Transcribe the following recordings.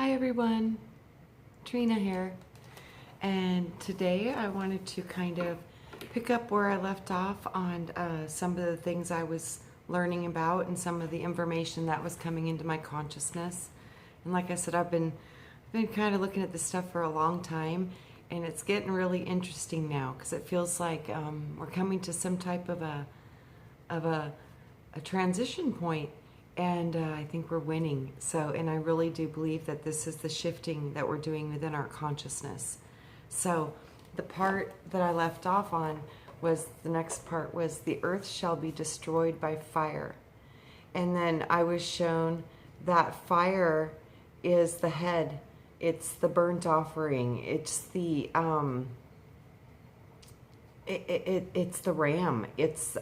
Hi everyone, Trina here, and today I wanted to kind of pick up where I left off on some of the things I was learning about and some of the information that was coming into my consciousness. And like I said, I've been kind of looking at this stuff for a long time, and it's getting really interesting now because it feels like we're coming to some type of a transition point, and I think we're winning. So, and I really do believe that this is the shifting that we're doing within our consciousness. So the part that I left off on was, the next part was, the earth shall be destroyed by fire. And then I was shown that fire is the head, it's the burnt offering, it's the it's the ram. It's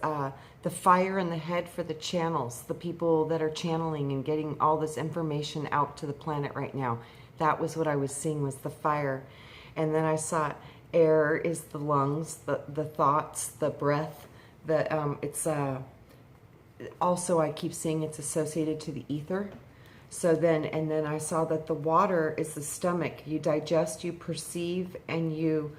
the fire in the head for the channels, the people that are channeling and getting all this information out to the planet right now. That was what I was seeing, was the fire. And then I saw air is the lungs, the thoughts, the breath. It's also, I keep seeing it's associated to the ether. So then, and then I saw that the water is the stomach. You digest, you perceive, and you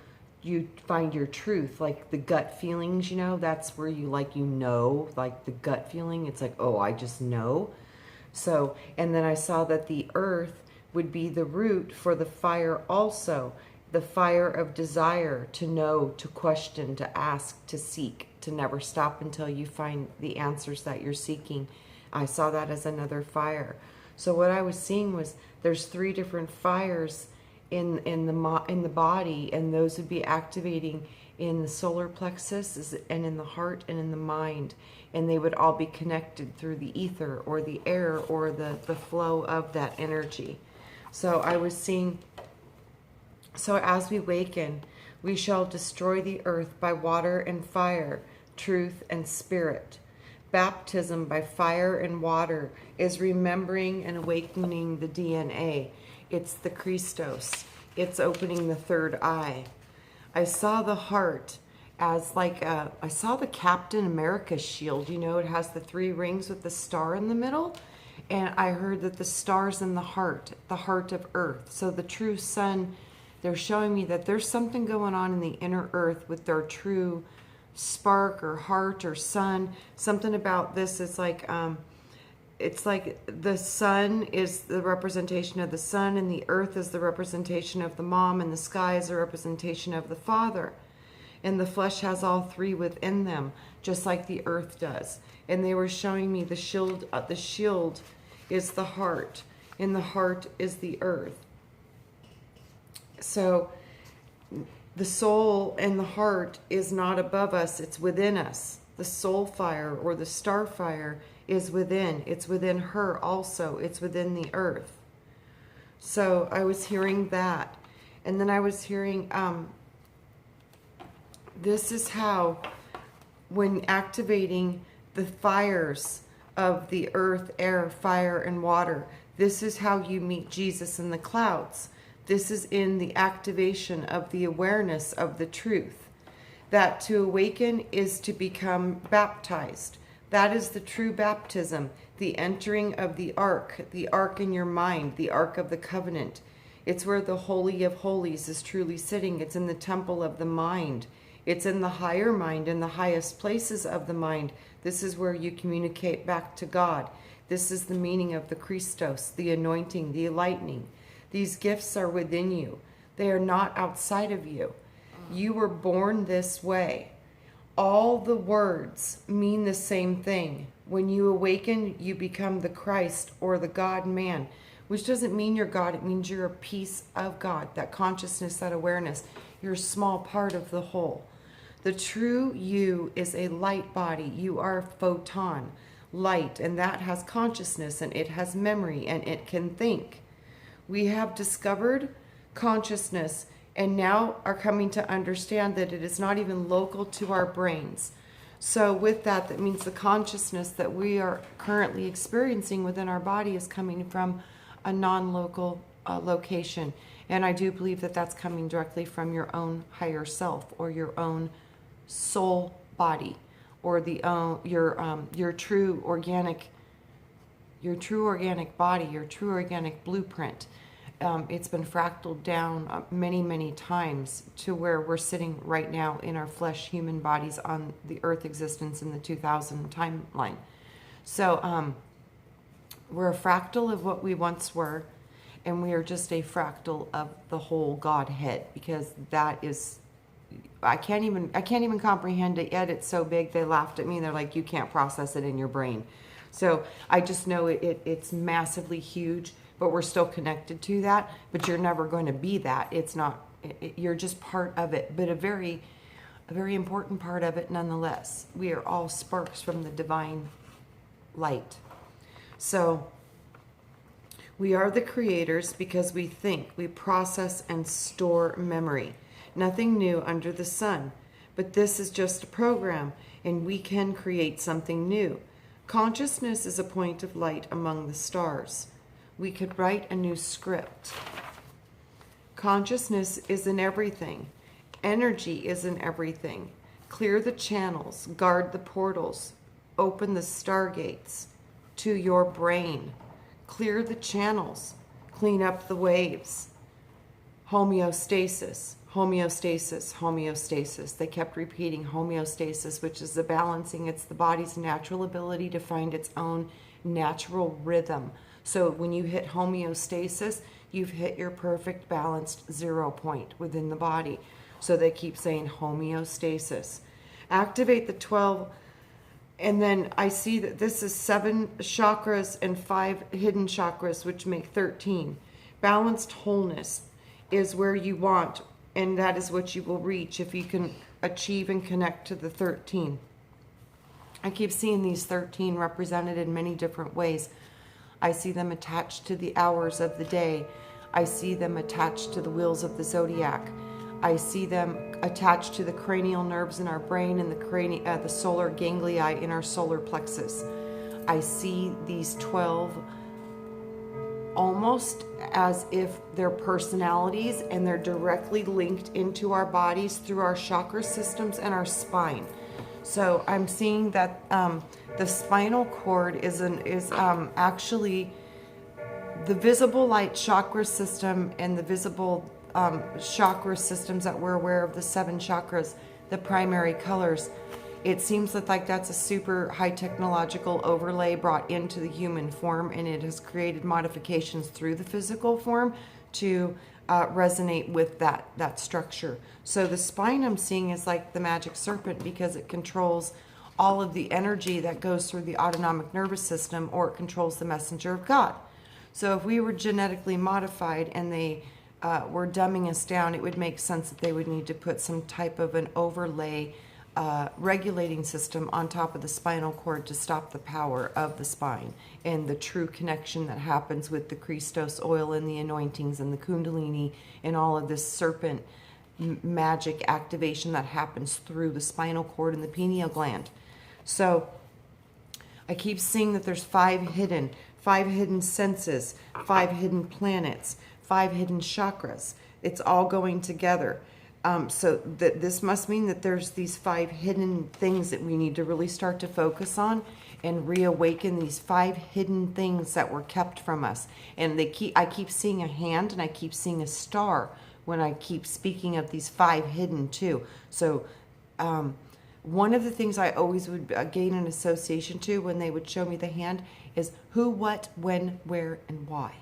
find your truth, like the gut feelings, that's where you like the gut feeling. It's like, oh, I just know. So, and then I saw that the earth would be the root for the fire also, the fire of desire, to know, to question, to ask, to seek, to never stop until you find the answers that you're seeking. I saw that as another fire. So what I was seeing was there's 3 different fires in the body, and those would be activating in the solar plexus and in the heart and in the mind, and they would all be connected through the ether or the air or the flow of that energy. So I was seeing, so as we waken, we shall destroy the earth by water and fire, truth and spirit. Baptism by fire and water is remembering and awakening the DNA. It's the Christos. It's opening the third eye. I saw the heart as like I saw the Captain America shield. It has the 3 rings with the star in the middle. And I heard that the star's in the heart of earth. So the true sun, they're showing me that there's something going on in the inner earth with their true spark or heart or sun. Something about this is like, it's like the sun is the representation of the sun, and the earth is the representation of the mom, and the sky is the representation of the father. And the flesh has all 3 within them, just like the earth does. And they were showing me the shield is the heart, and the heart is the earth. So the soul and the heart is not above us, it's within us. The soul fire or the star fire is within. It's within her also. It's within the earth. So I was hearing that. And then I was hearing, this is how, when activating the fires of the earth, air, fire, and water, this is how you meet Jesus in the clouds. This is in the activation of the awareness of the truth. That to awaken is to become baptized. That is the true baptism, the entering of the ark in your mind, the ark of the covenant. It's where the Holy of Holies is truly sitting. It's in the temple of the mind. It's in the higher mind, in the highest places of the mind. This is where you communicate back to God. This is the meaning of the Christos, the anointing, the enlightening. These gifts are within you. They are not outside of you. You were born this way. All the words mean the same thing. When you awaken, you become the Christ or the God-man, which doesn't mean you're God. It means you're a piece of God, that consciousness, that awareness. You're a small part of the whole. The true you is a light body. You are a photon, light, and that has consciousness, and it has memory, and it can think. We have discovered consciousness and now are coming to understand that it is not even local to our brains. So with that, that means the consciousness that we are currently experiencing within our body is coming from a non-local location. And I do believe that that's coming directly from your own higher self, or your own soul body, or your true organic body, your true organic blueprint. it's been fractaled down many, many times to where we're sitting right now in our flesh human bodies on the earth existence in the 2000 timeline. So we're a fractal of what we once were, and we are just a fractal of the whole Godhead, because that is, I can't even comprehend it yet. It's so big. They laughed at me. They're like, you can't process it in your brain. So I just know it's massively huge, but we're still connected to that. But you're never going to be that. It's not. You're just part of it, but a very important part of it nonetheless. We are all sparks from the divine light. So we are the creators because we think, we process and store memory. Nothing new under the sun. But this is just a program, and we can create something new. Consciousness is a point of light among the stars. We could write a new script. Consciousness is in everything. Energy is in everything. Clear the channels, guard the portals, open the stargates to your brain. Clear the channels, clean up the waves. Homeostasis, homeostasis, homeostasis. They kept repeating homeostasis, which is the balancing. It's the body's natural ability to find its own natural rhythm. So when you hit homeostasis, you've hit your perfect balanced 0 point within the body. So they keep saying homeostasis. Activate the 12. And then I see that this is 7 chakras and 5 hidden chakras, which make 13. Balanced wholeness is where you want, and that is what you will reach if you can achieve and connect to the 13. I keep seeing these 13 represented in many different ways. I see them attached to the hours of the day. I see them attached to the wheels of the zodiac. I see them attached to the cranial nerves in our brain and the solar ganglia in our solar plexus. I see these 12 almost as if they're personalities, and they're directly linked into our bodies through our chakra systems and our spine. So I'm seeing that the spinal cord is actually the visible light chakra system and the visible chakra systems that we're aware of, the 7 chakras, the primary colors. It seems like that's a super high technological overlay brought into the human form, and it has created modifications through the physical form to resonate with that structure. So the spine I'm seeing is like the magic serpent, because it controls all of the energy that goes through the autonomic nervous system, or it controls the messenger of God. So if we were genetically modified and they were dumbing us down, it would make sense that they would need to put some type of an overlay regulating system on top of the spinal cord to stop the power of the spine and the true connection that happens with the Christos oil and the anointings and the Kundalini and all of this serpent magic activation that happens through the spinal cord and the pineal gland. So I keep seeing that there's 5 hidden senses, 5 hidden planets, 5 hidden chakras. It's all going together. So this must mean that there's these 5 hidden things that we need to really start to focus on and reawaken these 5 hidden things that were kept from us. And I keep seeing a hand, and I keep seeing a star when I keep speaking of these 5 hidden too. So one of the things I always would gain an association to when they would show me the hand is who, what, when, where, and why.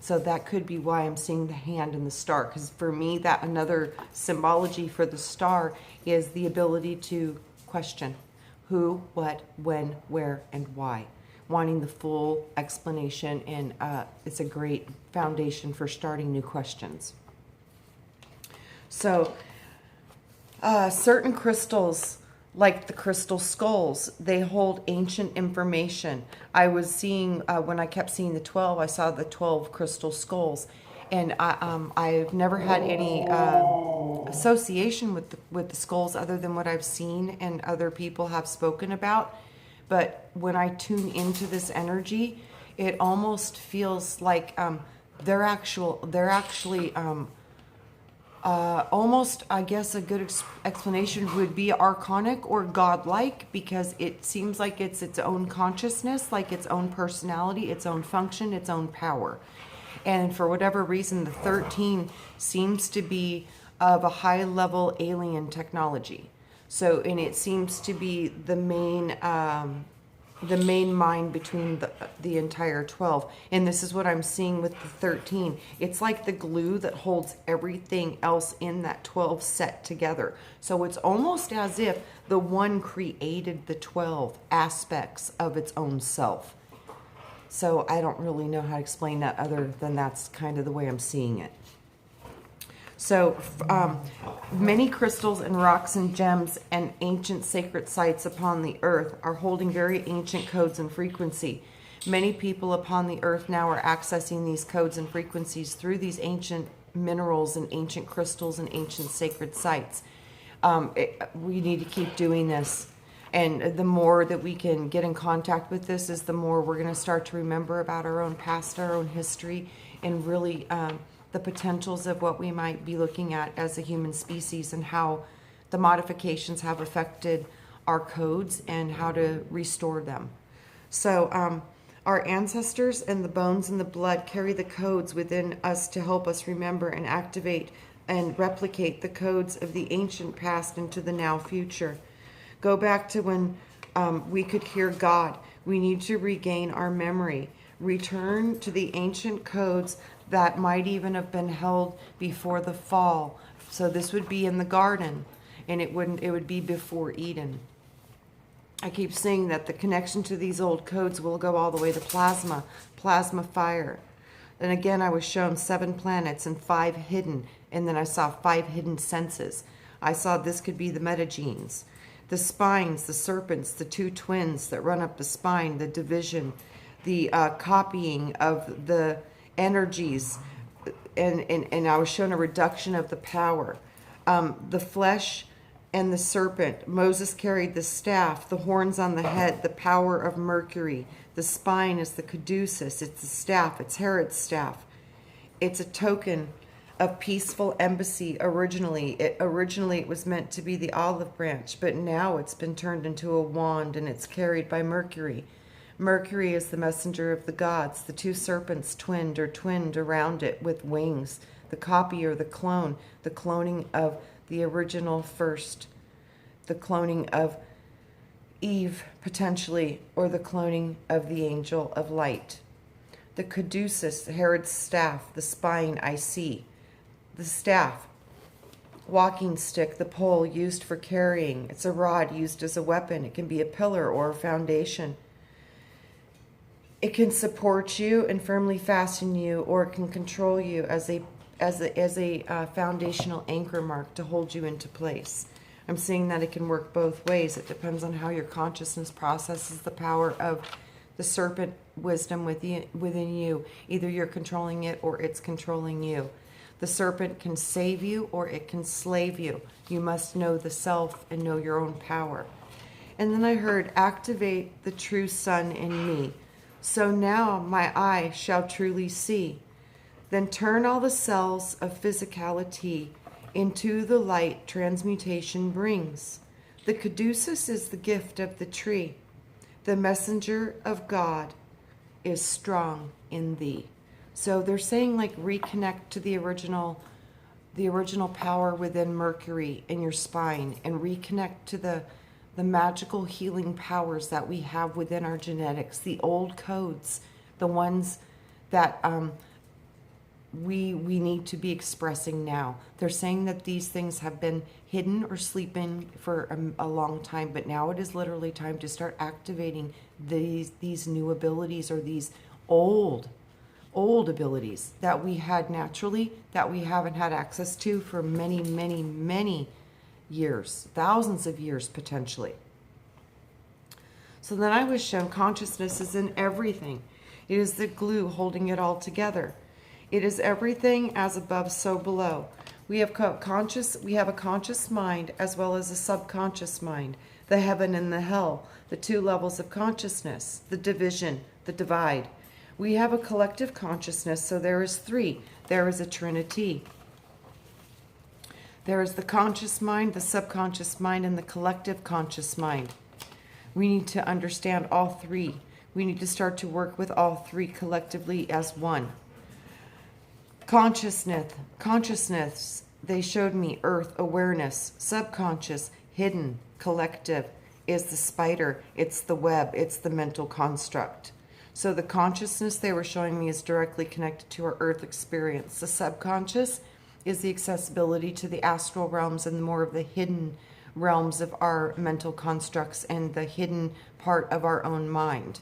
So that could be why I'm seeing the hand and the star, because for me, that another symbology for the star is the ability to question who, what, when, where, and why, wanting the full explanation, and it's a great foundation for starting new questions. So certain crystals, like the crystal skulls, they hold ancient information. I was seeing, when I kept seeing the 12, I saw the 12 crystal skulls. And I've never had any association with the skulls other than what I've seen and other people have spoken about. But when I tune into this energy, it almost feels like they're actually almost, I guess a good explanation would be archonic or godlike, because it seems like it's its own consciousness, like its own personality, its own function, its own power. And for whatever reason, the 13 seems to be of a high level alien technology. So, and it seems to be the main mind between the entire 12. And this is what I'm seeing with the 13. It's like the glue that holds everything else in that 12 set together. So it's almost as if the one created the 12 aspects of its own self. So I don't really know how to explain that other than that's kind of the way I'm seeing it. So many crystals and rocks and gems and ancient sacred sites upon the earth are holding very ancient codes and frequency. Many people upon the earth now are accessing these codes and frequencies through these ancient minerals and ancient crystals and ancient sacred sites. We need to keep doing this. And the more that we can get in contact with this is the more we're going to start to remember about our own past, our own history, and really the potentials of what we might be looking at as a human species and how the modifications have affected our codes and how to restore them. So our ancestors and the bones and the blood carry the codes within us to help us remember and activate and replicate the codes of the ancient past into the now future. Go back to when we could hear God. We need to regain our memory. Return to the ancient codes that might even have been held before the fall. So this would be in the garden, and it would be before Eden. I keep saying that the connection to these old codes will go all the way to plasma fire. Then again, I was shown 7 planets and 5 hidden, and then I saw 5 hidden senses. I saw this could be the metagenes. The spines, the serpents, the 2 twins that run up the spine, the division, the copying of the energies, and I was shown a reduction of the power. The flesh and the serpent. Moses carried the staff, the horns on the head, the power of Mercury. The spine is the caduceus. It's the staff. It's Herod's staff. It's a token of peaceful embassy originally. Originally it was meant to be the olive branch, but now it's been turned into a wand and it's carried by Mercury. Mercury is the messenger of the gods. The 2 serpents twinned around it with wings. The copy or the clone, the cloning of the original first, the cloning of Eve potentially, or the cloning of the angel of light. The caduceus, Herod's staff, the spine I see. The staff, walking stick, the pole used for carrying. It's a rod used as a weapon. It can be a pillar or a foundation. It can support you and firmly fasten you, or it can control you as a foundational anchor mark to hold you into place. I'm seeing that it can work both ways. It depends on how your consciousness processes the power of the serpent wisdom within you. Either you're controlling it or it's controlling you. The serpent can save you or it can slave you. You must know the self and know your own power. And then I heard, activate the true sun in me. So now my eye shall truly see. Then turn all the cells of physicality into the light transmutation brings. The caduceus is the gift of the tree. The messenger of God is strong in thee. So they're saying like reconnect to the original power within Mercury in your spine and reconnect to the magical healing powers that we have within our genetics, the old codes, the ones that we need to be expressing now. They're saying that these things have been hidden or sleeping for a long time, but now it is literally time to start activating these new abilities, or these old abilities that we had naturally, that we haven't had access to for many, many, many years, thousands of years potentially. So then I was shown consciousness is in everything. It is the glue holding it all together. It is everything as above, so below. We have a conscious mind as well as a subconscious mind, the heaven and the hell, the 2 levels of consciousness, the division, the divide. We have a collective consciousness, so there is 3. There is a trinity. There is the conscious mind, the subconscious mind, and the collective conscious mind. We need to understand all 3. We need to start to work with all 3 collectively as one. Consciousness, they showed me earth, awareness, subconscious, hidden, collective is the spider, it's the web, it's the mental construct. So the consciousness they were showing me is directly connected to our earth experience. The subconscious is the accessibility to the astral realms and more of the hidden realms of our mental constructs and the hidden part of our own mind.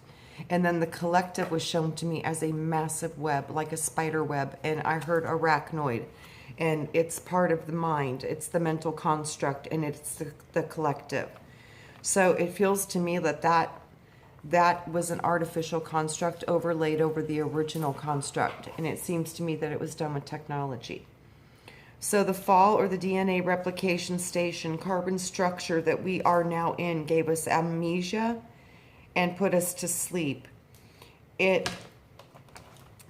And then the collective was shown to me as a massive web, like a spider web, and I heard arachnoid, and it's part of the mind, it's the mental construct, and it's the collective. So it feels to me that was an artificial construct overlaid over the original construct, and it seems to me that it was done with technology. So the fall or the DNA replication station carbon structure that we are now in gave us amnesia and put us to sleep. It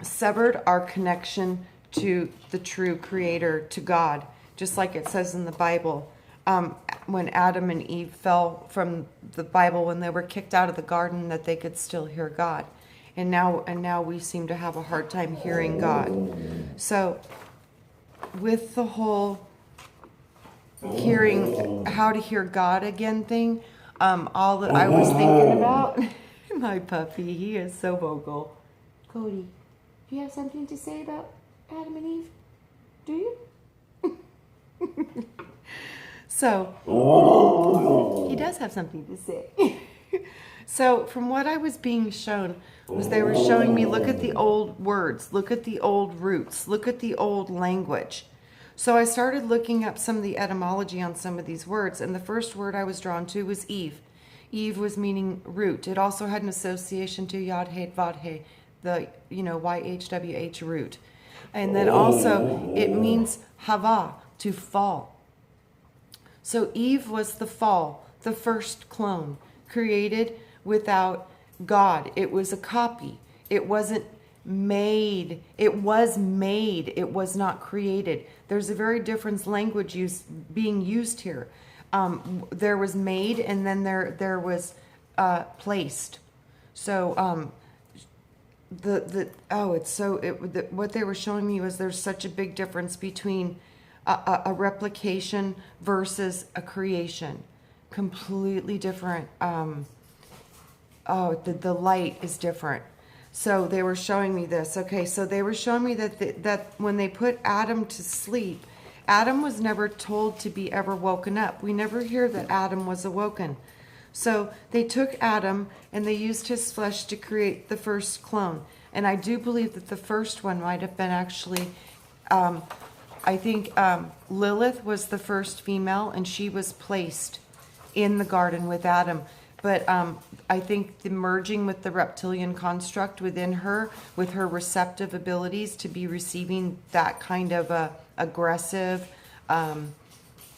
severed our connection to the true creator, to God, just like it says in the Bible. When Adam and Eve fell from the Bible, when they were kicked out of the garden, that they could still hear God. And now we seem to have a hard time hearing God. So with the whole hearing how to hear God again thing, all that I was thinking about, my puppy, he is so vocal. Cody, do you have something to say about Adam and Eve? Do you? So, he does have something to say. So, from what I was being shown, was they were showing me, look at the old words, look at the old roots, look at the old language. So I started looking up some of the etymology on some of these words, and the first word I was drawn to was Eve. Eve was meaning root. It also had an association to Yod-He, Vav-He, the, YHWH root. And then also, it means Hava, to fall. So Eve was the fall, the first clone, created without God. It was a copy. It wasn't made. It was made. It was not created. There's a very different language being used here. There was made, and then there was placed. So what they were showing me was there's such a big difference between a replication versus a creation. Completely different. The light is different. So they were showing me this. Okay, so they were showing me that when they put Adam to sleep, Adam was never told to be ever woken up. We never hear that Adam was awoken. So they took Adam and they used his flesh to create the first clone. And I do believe that the first one might have been actually, I think Lilith was the first female, and she was placed in the garden with Adam. But I think the merging with the reptilian construct within her, with her receptive abilities to be receiving that kind of aggressive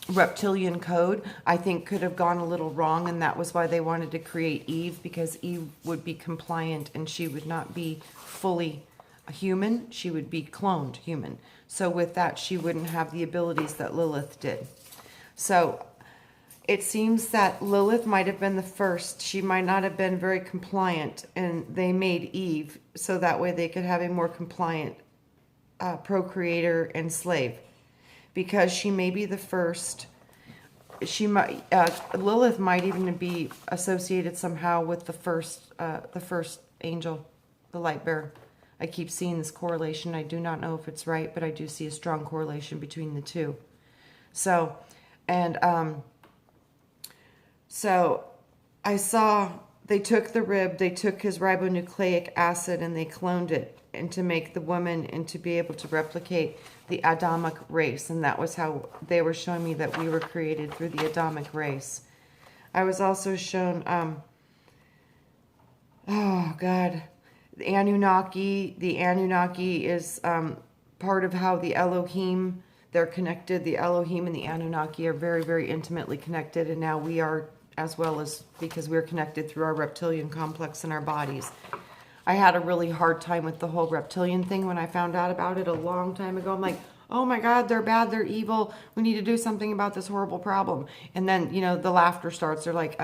reptilian code, I think could have gone a little wrong, and that was why they wanted to create Eve, because Eve would be compliant and she would not be fully a human, she would be cloned human. So with that, she wouldn't have the abilities that Lilith did. So it seems that Lilith might have been the first. She might not have been very compliant, and they made Eve so that way they could have a more compliant procreator and slave. Because she may be the first, Lilith might even be associated somehow with the first angel, the light bearer. I keep seeing this correlation. I do not know if it's right, but I do see a strong correlation between the two. So, and so I saw they took the rib, they took his ribonucleic acid, and they cloned it, and to make the woman and to be able to replicate the Adamic race. And that was how they were showing me that we were created through the Adamic race. I was also shown, oh God, the Anunnaki. The Anunnaki is part of how the Elohim, they're connected. The Elohim and the Anunnaki are very, very intimately connected. And now we are as well, as because we're connected through our reptilian complex in our bodies. I had a really hard time with the whole reptilian thing when I found out about it a long time ago. I'm like, oh my God, they're bad, they're evil. We need to do something about this horrible problem. And then, the laughter starts. They're like,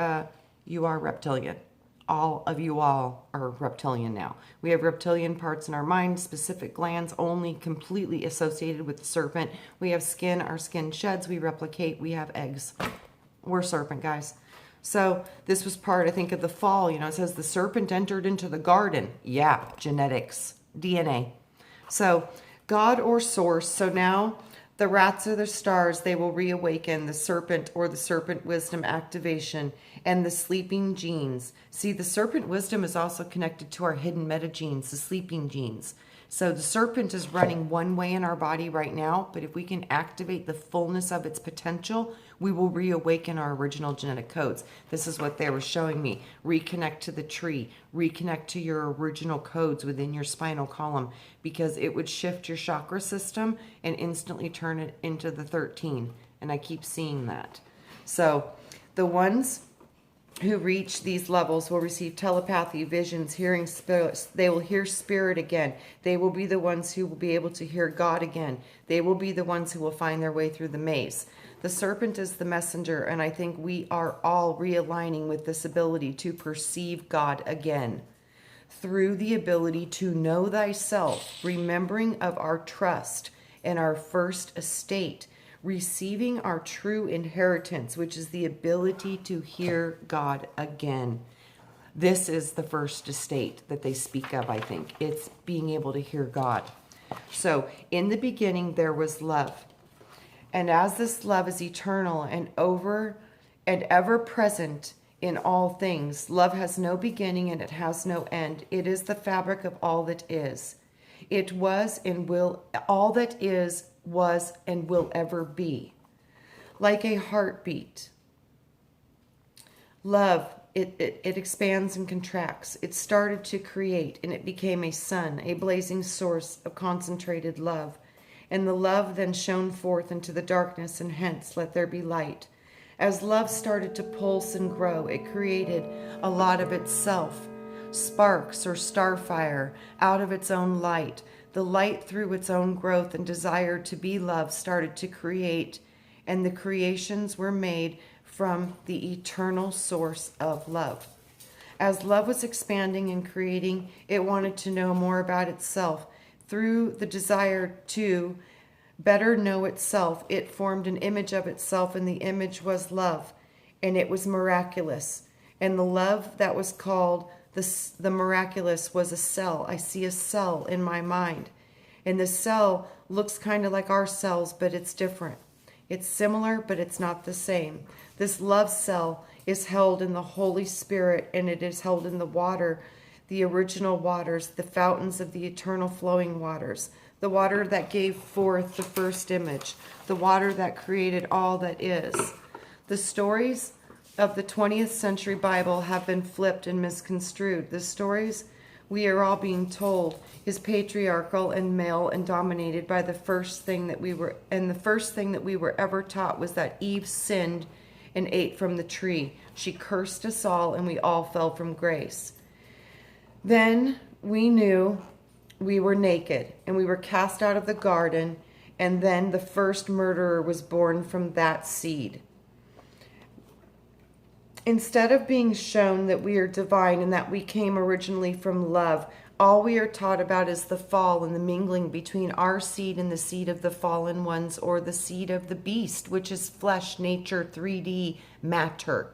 you are reptilian. all of you all are reptilian now. We have reptilian parts in our mind, specific glands only completely associated with the serpent. We have skin, our skin sheds, we replicate, we have eggs. We're serpent, guys. So this was part, I think, of the fall. You know, it says the serpent entered into the garden. Yeah, genetics, DNA. So God or source. So now the rats or the stars, they will reawaken the serpent or the serpent wisdom activation and the sleeping genes. See, the serpent wisdom is also connected to our hidden meta genes, the sleeping genes. So the serpent is running one way in our body right now, but if we can activate the fullness of its potential, we will reawaken our original genetic codes. This is what they were showing me. Reconnect to the tree, reconnect to your original codes within your spinal column, because it would shift your chakra system and instantly turn it into the 13. And I keep seeing that. So the ones who reach these levels will receive telepathy, visions, hearing spirits. They will hear spirit again. They will be the ones who will be able to hear God again. They will be the ones who will find their way through the maze. The serpent is the messenger, and I think we are all realigning with this ability to perceive God again through the ability to know thyself, remembering of our trust and our first estate, receiving our true inheritance, which is the ability to hear God again. This is the first estate that they speak of, I think. It's being able to hear God. So in the beginning, there was love. And as this love is eternal and over and ever present in all things, love has no beginning and it has no end. It is the fabric of all that is. It was and will, all that is, was, and will ever be. Like a heartbeat. Love, it expands and contracts. It started to create, and it became a sun, a blazing source of concentrated love. And the love then shone forth into the darkness, and hence let there be light. As love started to pulse and grow, it created a lot of itself, sparks or starfire out of its own light. The light, through its own growth and desire to be love, started to create, and the creations were made from the eternal source of love. As love was expanding and creating, it wanted to know more about itself. Through the desire to better know itself, it formed an image of itself, and the image was love, and it was miraculous. And the love that was called the miraculous was a cell. I see a cell in my mind. And the cell looks kind of like our cells, but it's different. It's similar, but it's not the same. This love cell is held in the Holy Spirit, and it is held in the water, the original waters, the fountains of the eternal flowing waters, the water that gave forth the first image, the water that created all that is. The stories of the 20th century Bible have been flipped and misconstrued. The stories we are all being told is patriarchal and male and dominated by the first thing that we were, and the first thing that we were ever taught was that Eve sinned and ate from the tree. She cursed us all, and we all fell from grace. Then we knew we were naked, and we were cast out of the garden, and then the first murderer was born from that seed. Instead of being shown that we are divine and that we came originally from love, all we are taught about is the fall and the mingling between our seed and the seed of the fallen ones, or the seed of the beast, which is flesh, nature, 3D matter.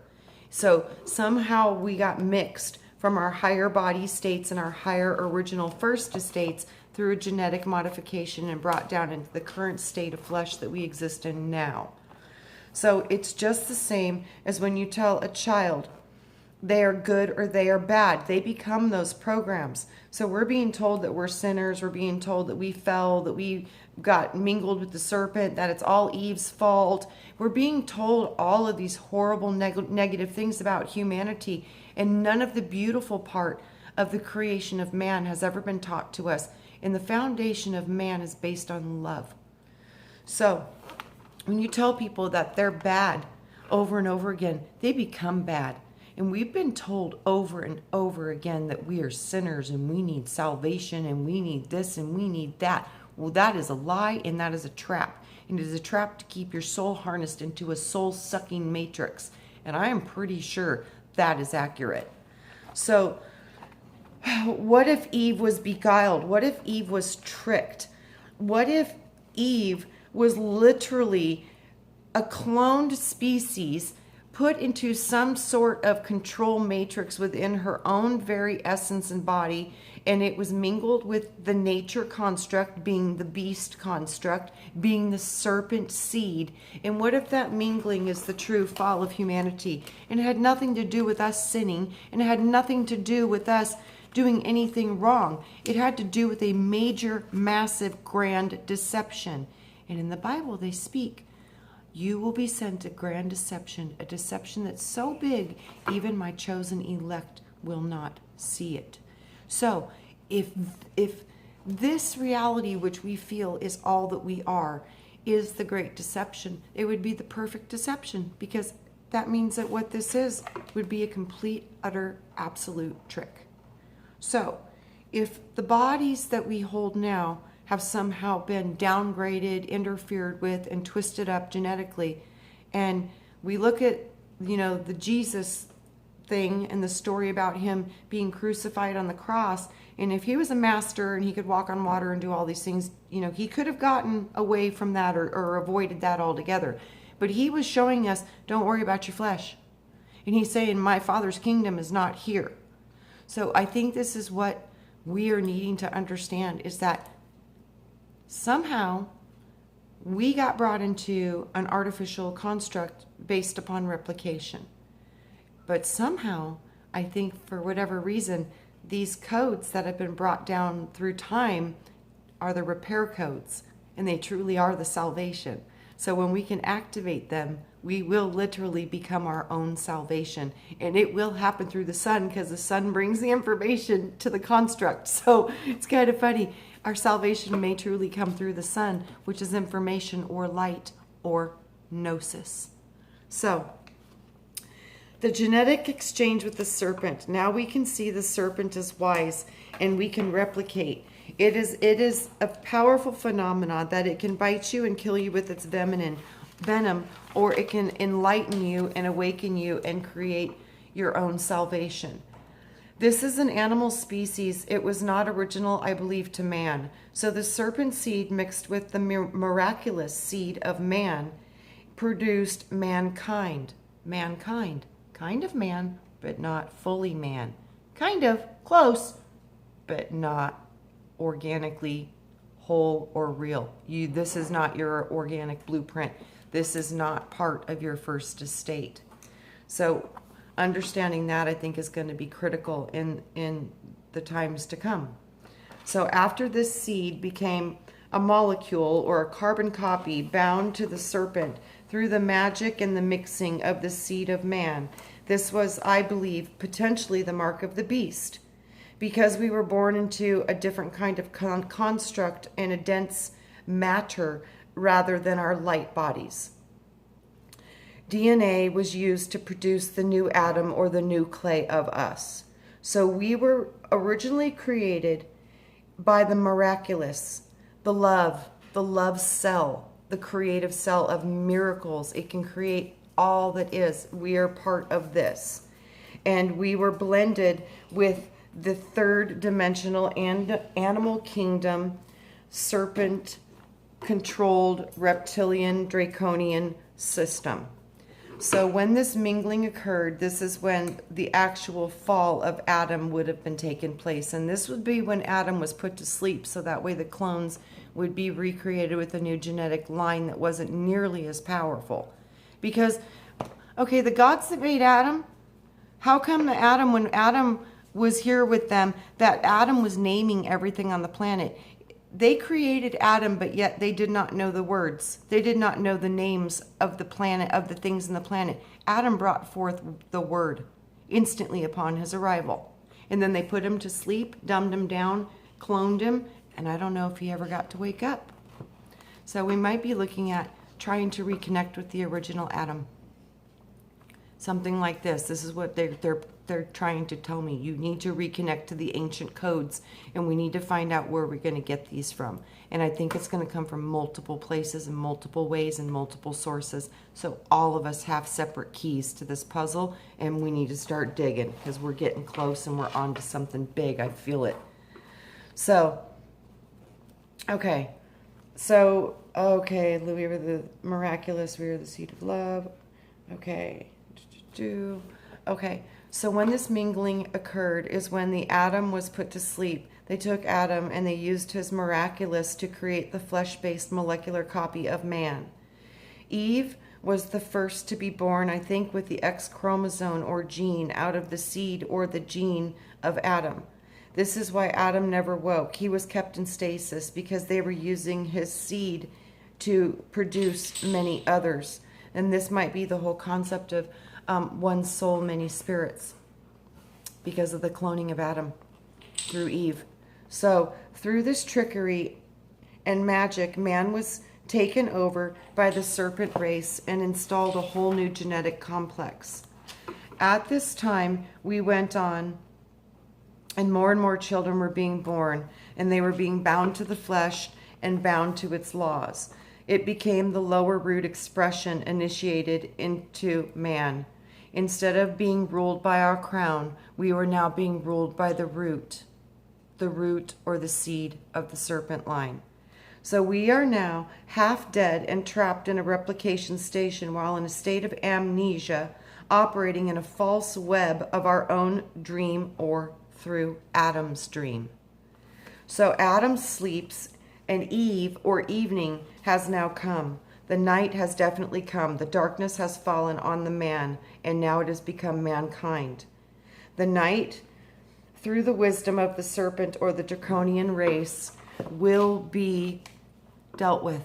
So somehow we got mixed from our higher body states and our higher original first estates through a genetic modification and brought down into the current state of flesh that we exist in now. So it's just the same as when you tell a child they are good or they are bad. They become those programs. So we're being told that we're sinners. We're being told that we fell, that we got mingled with the serpent, that it's all Eve's fault. We're being told all of these horrible negative things about humanity, and none of the beautiful part of the creation of man has ever been taught to us. And the foundation of man is based on love. So when you tell people that they're bad over and over again, they become bad. And we've been told over and over again that we are sinners and we need salvation and we need this and we need that. Well, that is a lie, and that is a trap. And it is a trap to keep your soul harnessed into a soul-sucking matrix. And I am pretty sure that is accurate. So what if Eve was beguiled? What if Eve was tricked? What if Eve was literally a cloned species put into some sort of control matrix within her own very essence and body, and it was mingled with the nature construct, being the beast construct, being the serpent seed? And what if that mingling is the true fall of humanity, and it had nothing to do with us sinning, and it had nothing to do with us doing anything wrong? It had to do with a major, massive, grand deception. And in the Bible they speak, you will be sent a grand deception, a deception that's so big, even my chosen elect will not see it. So if this reality which we feel is all that we are, is the great deception, it would be the perfect deception, because that means that what this is would be a complete, utter, absolute trick. So if the bodies that we hold now have somehow been downgraded, interfered with, and twisted up genetically, and we look at, the Jesus thing and the story about him being crucified on the cross, and if he was a master and he could walk on water and do all these things, he could have gotten away from that or avoided that altogether. But he was showing us, don't worry about your flesh. And he's saying, my Father's kingdom is not here. So I think this is what we are needing to understand, is that somehow we got brought into an artificial construct based upon replication. But somehow, I think for whatever reason, these codes that have been brought down through time are the repair codes, and they truly are the salvation. So when we can activate them, we will literally become our own salvation. And it will happen through the sun, because the sun brings the information to the construct. So it's kind of funny. Our salvation may truly come through the sun, which is information or light or gnosis. So the genetic exchange with the serpent. Now we can see the serpent is wise, and we can replicate. It is a powerful phenomenon that it can bite you and kill you with its venom, or it can enlighten you and awaken you and create your own salvation. This is an animal species. It was not original, I believe, to man. So the serpent seed mixed with the miraculous seed of man produced mankind. Mankind. Kind of man, but not fully man. Kind of close, but not organically whole or real. This is not your organic blueprint. This is not part of your first estate. So understanding that, I think, is going to be critical in the times to come. So after this seed became a molecule or a carbon copy bound to the serpent through the magic and the mixing of the seed of man, this was, I believe, potentially the mark of the beast, because we were born into a different kind of construct and a dense matter rather than our light bodies. DNA was used to produce the new Adam or the new clay of us. So we were originally created by the miraculous, the love cell, the creative cell of miracles. It can create all that is. We are part of this. And we were blended with the third dimensional and animal kingdom, serpent controlled reptilian draconian system. So when this mingling occurred, this is when the actual fall of Adam would have been taken place. And this would be when Adam was put to sleep, so that way the clones would be recreated with a new genetic line that wasn't nearly as powerful. Because, okay, the gods that made Adam, how come Adam, when Adam was here with them, that Adam was naming everything on the planet? They created Adam, but yet they did not know the words. They did not know the names of the planet, of the things in the planet. Adam brought forth the word instantly upon his arrival. And then they put him to sleep, dumbed him down, cloned him, and I don't know if he ever got to wake up. So we might be looking at trying to reconnect with the original Adam. Something like this. This is what they're trying to tell me. You need to reconnect to the ancient codes, and we need to find out where we're going to get these from. And I think it's going to come from multiple places and multiple ways and multiple sources. So all of us have separate keys to this puzzle, and we need to start digging because we're getting close and we're on to something big. I feel it. So, okay. So, okay, we are the miraculous. We are the seed of love. Okay. Okay, so when this mingling occurred is when the Adam was put to sleep. They took Adam and they used his miraculous to create the flesh-based molecular copy of man. Eve was the first to be born, I think, with the X chromosome or gene out of the seed or the gene of Adam. This is why Adam never woke. He was kept in stasis because they were using his seed to produce many others. And this might be the whole concept of one soul, many spirits, because of the cloning of Adam through Eve. So through this trickery and magic, man was taken over by the serpent race and installed a whole new genetic complex. At this time, we went on, and more children were being born, and they were being bound to the flesh and bound to its laws. It became the lower root expression initiated into man. Instead of being ruled by our crown, we were now being ruled by the root or the seed of the serpent line. So we are now half dead and trapped in a replication station while in a state of amnesia, operating in a false web of our own dream or through Adam's dream. So Adam sleeps and Eve or evening has now come. The night has definitely come. The darkness has fallen on the man, and now it has become mankind. The night, through the wisdom of the serpent or the draconian race, will be dealt with,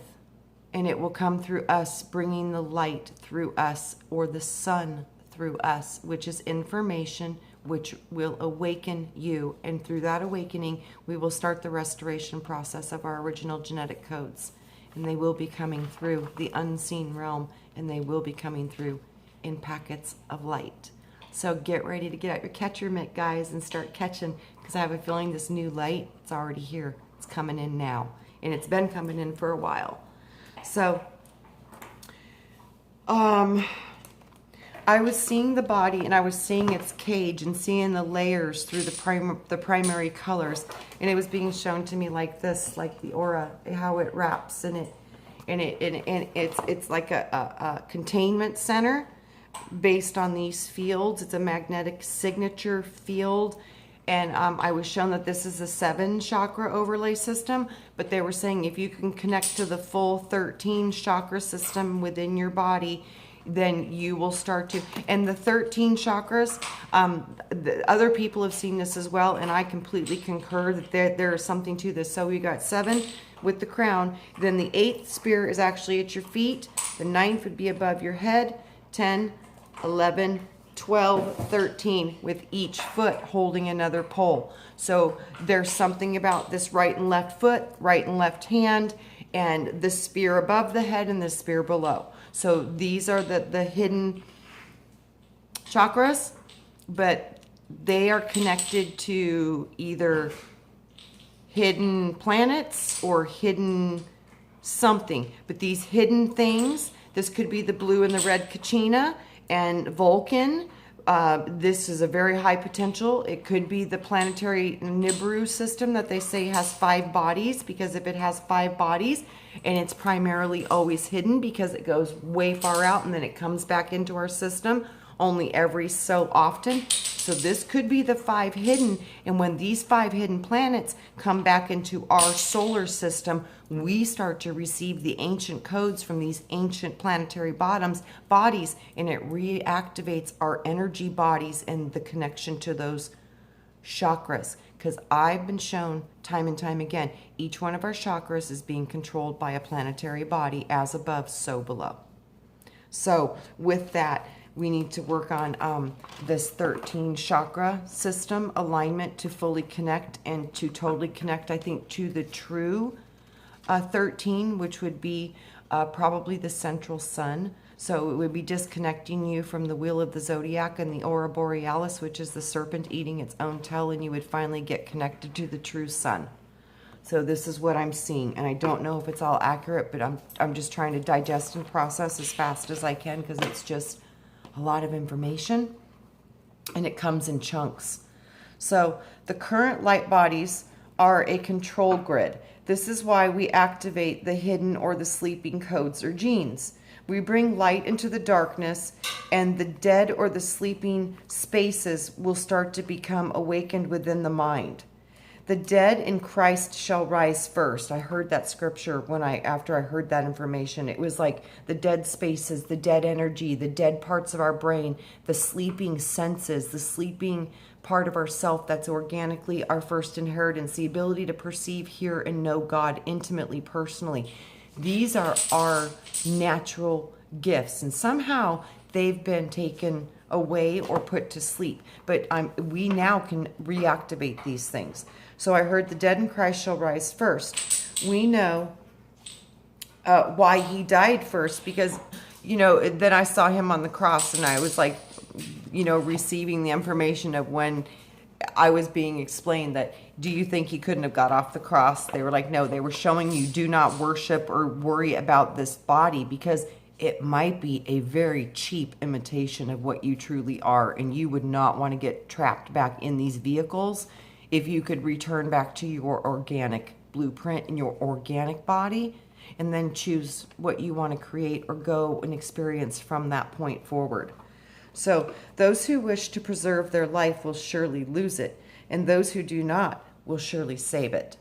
and it will come through us, bringing the light through us, or the sun through us, which is information which will awaken you. And through that awakening, we will start the restoration process of our original genetic codes. And they will be coming through the unseen realm, and they will be coming through in packets of light. So get ready to get out your catcher mitt, guys, and start catching, because I have a feeling this new light, it's already here. It's coming in now, and it's been coming in for a while. So, I was seeing the body, and I was seeing its cage and seeing the layers through the primary colors, and it was being shown to me like this, like the aura, how it wraps, and it's like a containment center based on these fields. It's a magnetic signature field, and I was shown that this is a 7 chakra overlay system, but they were saying if you can connect to the full 13 chakra system within your body, then you will start to, and the 13 chakras, the other people have seen this as well, and I completely concur that there is something to this. So we got 7 with the crown, then the 8th spear is actually at your feet, the 9th would be above your head, 10, 11, 12, 13, with each foot holding another pole. So there's something about this right and left foot, right and left hand, and the spear above the head and the spear below. So these are the hidden chakras, but they are connected to either hidden planets or hidden something. But these hidden things, this could be the blue and the red Kachina and Vulcan. This is a very high potential. It could be the planetary Nibiru system that they say has 5 bodies, because if it has 5 bodies and it's primarily always hidden because it goes way far out and then it comes back into our system only every so often. So this could be the 5 hidden, and when these 5 hidden planets come back into our solar system, we start to receive the ancient codes from these ancient planetary bodies, and it reactivates our energy bodies and the connection to those chakras. Because I've been shown time and time again, each one of our chakras is being controlled by a planetary body, as above, so below. So with that, we need to work on this 13 chakra system alignment to fully connect and to totally connect, I think, to the true 13, which would be probably the central sun. So it would be disconnecting you from the wheel of the zodiac and the aurora borealis, which is the serpent eating its own tail, and you would finally get connected to the true sun. So this is what I'm seeing, and I don't know if it's all accurate, but I'm just trying to digest and process as fast as I can, because it's just a lot of information, and it comes in chunks. So the current light bodies are a control grid. This is why we activate the hidden or the sleeping codes or genes. We bring light into the darkness, and the dead or the sleeping spaces will start to become awakened within the mind. The dead in Christ shall rise first. I heard that scripture after I heard that information. It was like the dead spaces, the dead energy, the dead parts of our brain, the sleeping senses, the sleeping part of ourself that's organically our first inheritance, the ability to perceive, hear, and know God intimately, personally. These are our natural gifts, and somehow they've been taken away or put to sleep. But we now can reactivate these things. So I heard the dead in Christ shall rise first. We know why he died first, because, then I saw him on the cross, and I was like, receiving the information of when I was being explained that, do you think he couldn't have got off the cross? They were like, no, they were showing you, do not worship or worry about this body, because it might be a very cheap imitation of what you truly are, and you would not want to get trapped back in these vehicles. If you could return back to your organic blueprint in your organic body, and then choose what you want to create or go and experience from that point forward. So those who wish to preserve their life will surely lose it, and those who do not will surely save it.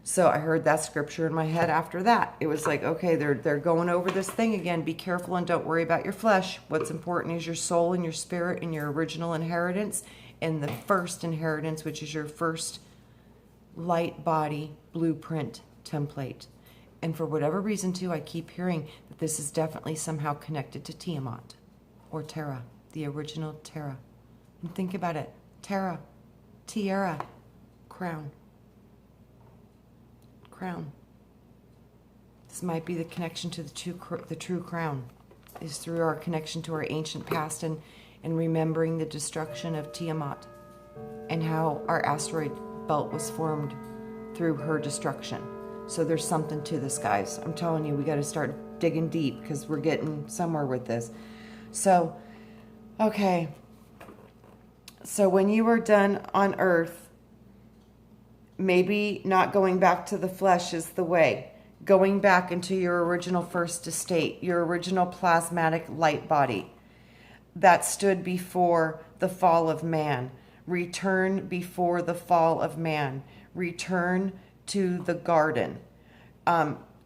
So I heard that scripture in my head after that. It was like, okay, they're going over this thing again. Be careful and don't worry about your flesh. What's important is your soul and your spirit and your original inheritance, and the first inheritance, which is your first light body blueprint template. And for whatever reason, too, I keep hearing that this is definitely somehow connected to Tiamat or Terra, the original Terra. And think about it. Terra, tiara, crown. Crown. This might be the connection to the true crown, is through our connection to our ancient past and remembering the destruction of Tiamat and how our asteroid belt was formed through her destruction. So there's something to this, guys. I'm telling you, we got to start digging deep, because we're getting somewhere with this. So, okay. So when you are done on Earth, maybe not going back to the flesh is the way. Going back into your original first estate, your original plasmatic light body that stood before the fall of man. Return before the fall of man. Return to the garden.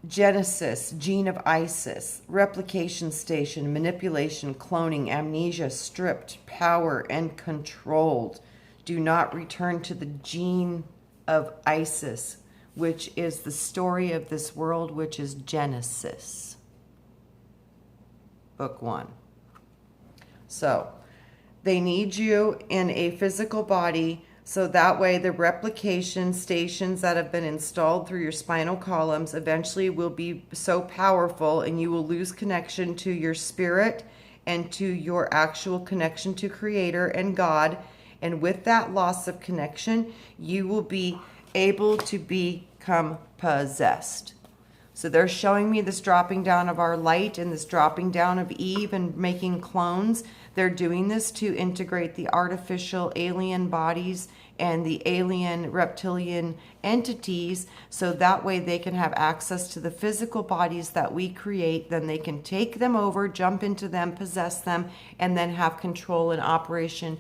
Genesis, gene of Isis, replication station, manipulation, cloning, amnesia, stripped, power, and controlled. Do not return to the gene of Isis, which is the story of this world, which is Genesis, book 1. So they need you in a physical body, so that way the replication stations that have been installed through your spinal columns eventually will be so powerful, and you will lose connection to your spirit and to your actual connection to Creator and God. And with that loss of connection, you will be able to become possessed. So they're showing me this dropping down of our light and this dropping down of Eve and making clones. They're doing this to integrate the artificial alien bodies and the alien reptilian entities, so that way they can have access to the physical bodies that we create. Then they can take them over, jump into them, possess them, and then have control and operation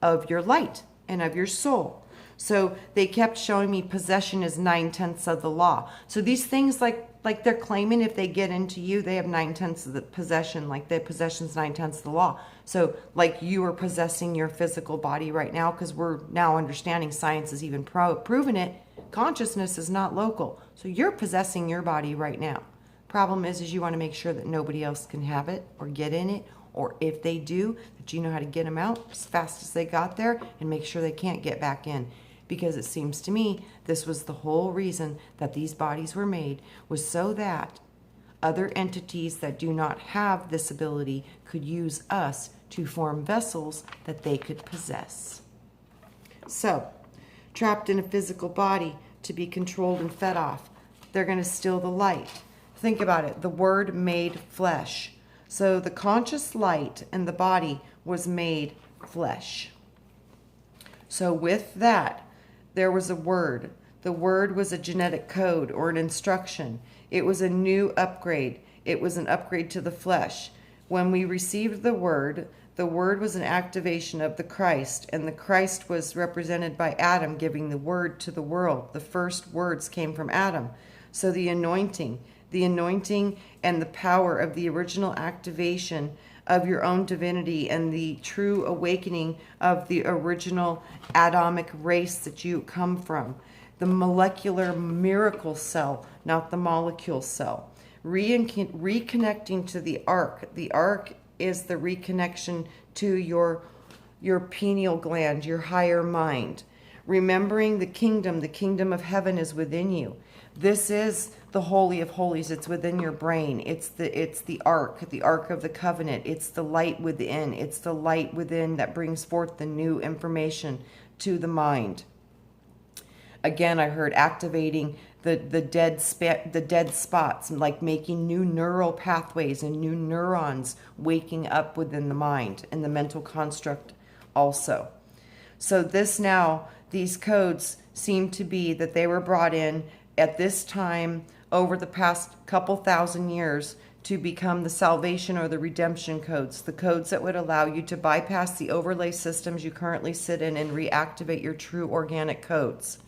of your light and of your soul. So they kept showing me possession is 9/10 of the law. So these things, like they're claiming if they get into you, they have 9/10 of the possession, like the possession's 9/10 of the law. So like you are possessing your physical body right now, because we're now understanding, science has even proven it, consciousness is not local. So you're possessing your body right now. Problem is you want to make sure that nobody else can have it or get in it, or if they do, that you know how to get them out as fast as they got there and make sure they can't get back in. Because it seems to me this was the whole reason that these bodies were made, was so that Other entities that do not have this ability could use us to form vessels that they could possess. So, trapped in a physical body to be controlled and fed off, they're going to steal the light. Think about it. The Word made flesh. So the conscious light and the body was made flesh. So with that, there was a word. The word was a genetic code or an instruction. It was a new upgrade. It was an upgrade to the flesh. When we received the word was an activation of the Christ, and the Christ was represented by Adam giving the word to the world. The first words came from Adam. So the anointing and the power of the original activation of your own divinity and the true awakening of the original Adamic race that you come from. The molecular miracle cell, not the molecule cell. Reconnecting to the ark. The ark is the reconnection to your pineal gland, your higher mind. Remembering the kingdom of heaven is within you. This is the Holy of Holies. It's within your brain. It's the ark of the covenant. It's the light within. It's the light within that brings forth the new information to the mind. Again, I heard activating the dead spots, like making new neural pathways and new neurons waking up within the mind and the mental construct also. So these codes seem to be that they were brought in at this time over the past couple thousand years to become the salvation or the redemption codes, the codes that would allow you to bypass the overlay systems you currently sit in and reactivate your true organic codes.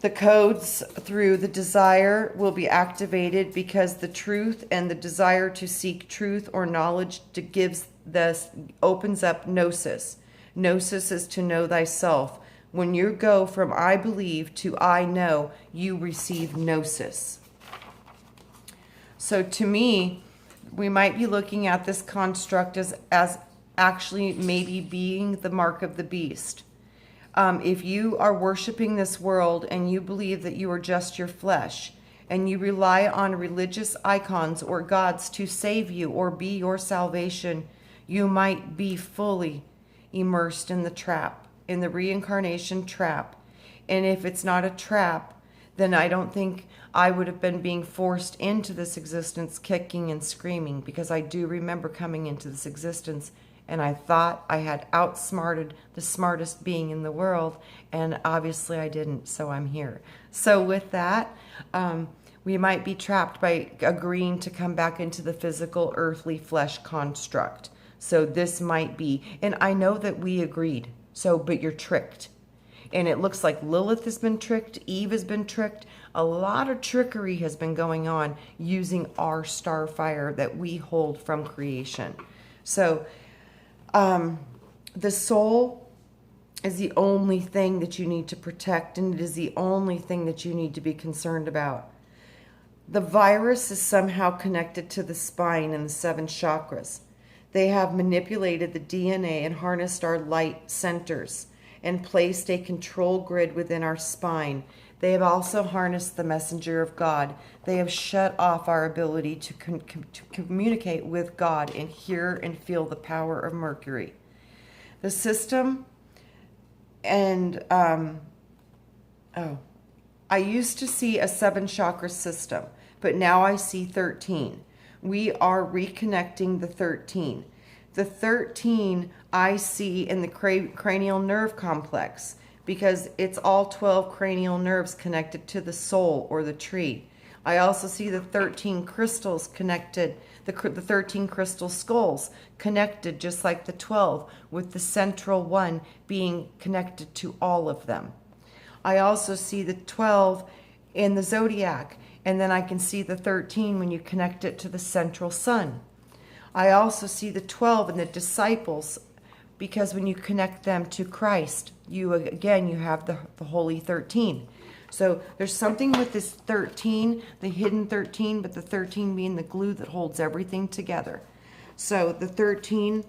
The codes through the desire will be activated because the truth and the desire to seek truth or knowledge opens up gnosis. Gnosis is to know thyself. When you go from I believe to I know, you receive gnosis. So to me, we might be looking at this construct as actually maybe being the mark of the beast. If you are worshiping this world and you believe that you are just your flesh, and you rely on religious icons or gods to save you or be your salvation, you might be fully immersed in the trap, in the reincarnation trap. And if it's not a trap, then I don't think I would have been being forced into this existence kicking and screaming, because I do remember coming into this existence and I thought I had outsmarted the smartest being in the world, and obviously I didn't, so I'm here. So with that, we might be trapped by agreeing to come back into the physical, earthly flesh construct. So this might be, and I know that we agreed, but you're tricked. And it looks like Lilith has been tricked, Eve has been tricked. A lot of trickery has been going on using our star fire that we hold from creation. So the soul is the only thing that you need to protect, and it is the only thing that you need to be concerned about. The virus is somehow connected to the spine and the 7 chakras. They have manipulated the DNA and harnessed our light centers and placed a control grid within our spine. They have also harnessed the messenger of God. They have shut off our ability to communicate with God and hear and feel the power of Mercury. The system and, I used to see a 7 chakra system, but now I see 13. We are reconnecting the 13. The 13 I see in the cranial nerve complex, because it's all 12 cranial nerves connected to the soul or the tree. I also see the 13 crystals connected, the 13 crystal skulls connected just like the 12, with the central one being connected to all of them. I also see the 12 in the zodiac, and then I can see the 13 when you connect it to the central sun. I also see the 12 in the disciples, because when you connect them to Christ, you have the Holy 13. So there's something with this 13, the hidden 13, but the 13 being the glue that holds everything together. So the 13,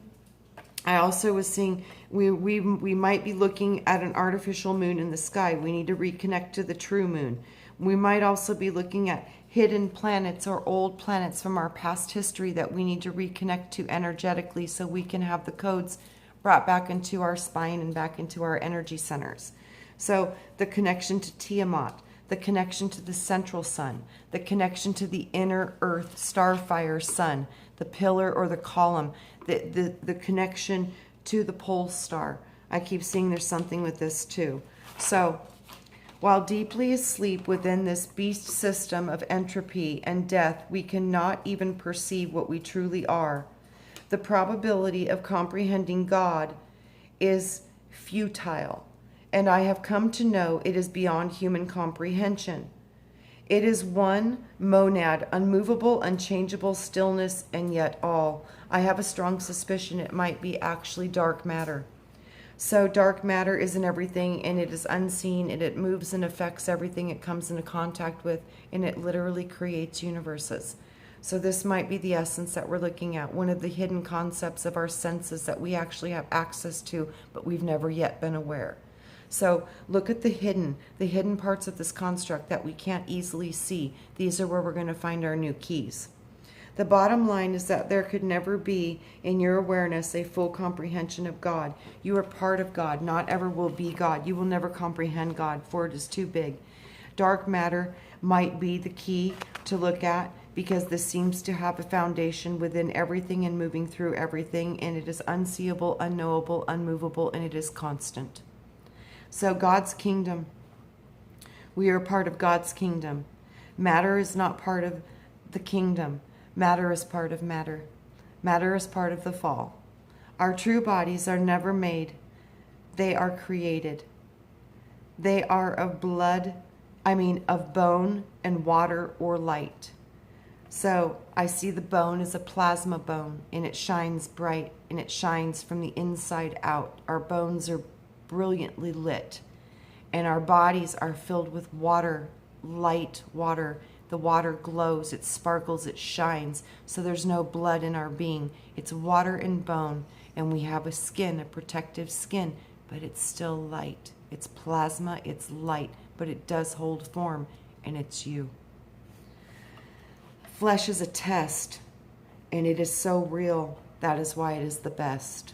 I also was seeing, we might be looking at an artificial moon in the sky. We need to reconnect to the true moon. We might also be looking at hidden planets or old planets from our past history that we need to reconnect to energetically so we can have the codes brought back into our spine and back into our energy centers. So the connection to Tiamat, the connection to the central sun, the connection to the inner earth starfire sun, the pillar or the column, the connection to the pole star. I keep seeing there's something with this too. So while deeply asleep within this beast system of entropy and death, we cannot even perceive what we truly are. The probability of comprehending God is futile, and I have come to know it is beyond human comprehension. It is one monad, unmovable, unchangeable stillness, and yet all. I have a strong suspicion it might be actually dark matter. So dark matter is in everything, and it is unseen, and it moves and affects everything it comes into contact with, and it literally creates universes. So this might be the essence that we're looking at, one of the hidden concepts of our senses that we actually have access to, but we've never yet been aware. So look at the hidden parts of this construct that we can't easily see. These are where we're going to find our new keys. The bottom line is that there could never be in your awareness a full comprehension of God. You are part of God, not ever will be God. You will never comprehend God, for it is too big. Dark matter might be the key to look at, because this seems to have a foundation within everything and moving through everything, and it is unseeable, unknowable, unmovable, and it is constant. So God's kingdom, we are part of God's kingdom. Matter is not part of the kingdom. Matter is part of matter. Matter is part of the fall. Our true bodies are never made. They are created. They are of of bone and water or light. So I see the bone as a plasma bone, and it shines bright, and it shines from the inside out. Our bones are brilliantly lit, and our bodies are filled with water, light water. The water glows, it sparkles, it shines, so there's no blood in our being. It's water and bone, and we have a skin, a protective skin, but it's still light. It's plasma, it's light, but it does hold form, and it's you. Flesh is a test, and it is so real. That is why it is the best.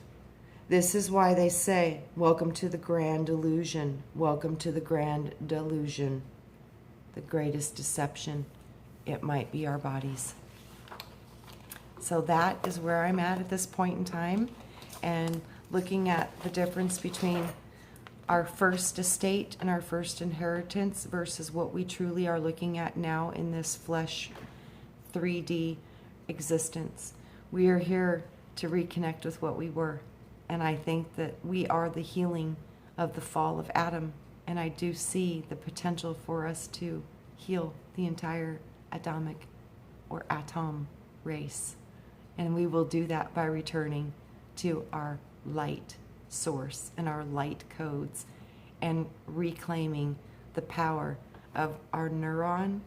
This is why they say, welcome to the grand illusion. Welcome to the grand delusion. The greatest deception, it might be our bodies. So that is where I'm at this point in time, and looking at the difference between our first estate and our first inheritance versus what we truly are looking at now in this flesh 3D existence. We are here to reconnect with what we were, and I think that we are the healing of the fall of Adam. And I do see the potential for us to heal the entire Adamic or atom race. And we will do that by returning to our light source and our light codes and reclaiming the power of our neuron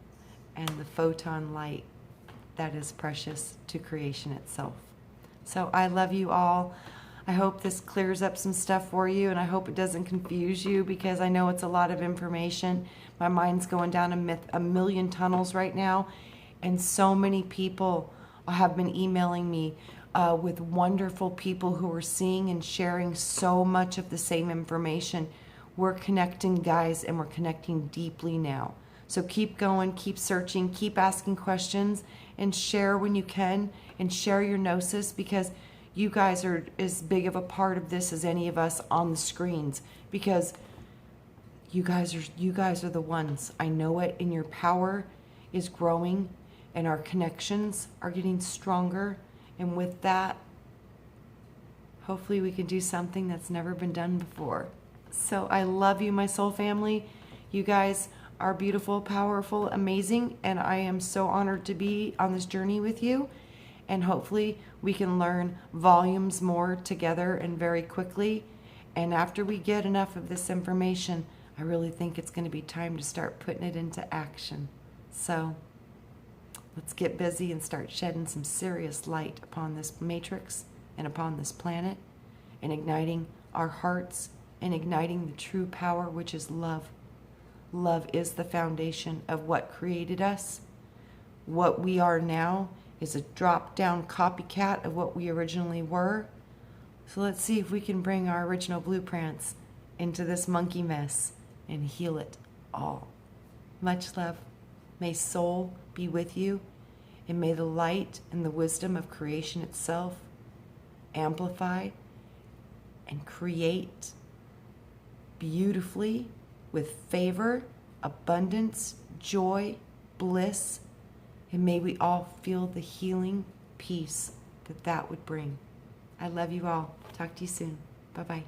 and the photon light that is precious to creation itself. So I love you all. I hope this clears up some stuff for you, and I hope it doesn't confuse you, because I know it's a lot of information. My mind's going down a million tunnels right now, and so many people have been emailing me with wonderful people who are seeing and sharing so much of the same information. We're connecting, guys, and we're connecting deeply now. So keep going, keep searching, keep asking questions, and share when you can, and share your gnosis, because you guys are as big of a part of this as any of us on the screens, because you guys are the ones. I know it, and your power is growing, and our connections are getting stronger. And with that, hopefully we can do something that's never been done before. So I love you, my soul family. You guys are beautiful, powerful, amazing, and I am so honored to be on this journey with you. And hopefully we can learn volumes more together and very quickly. And after we get enough of this information, I really think it's going to be time to start putting it into action. So let's get busy and start shedding some serious light upon this matrix and upon this planet, and igniting our hearts and igniting the true power, which is love. Love is the foundation of what created us. What we are now is a drop-down copycat of what we originally were. So let's see if we can bring our original blueprints into this monkey mess and heal it all. Much love. May soul be with you, and may the light and the wisdom of creation itself amplify and create beautifully with favor, abundance, joy, bliss, and may we all feel the healing peace that that would bring. I love you all. Talk to you soon. Bye-bye.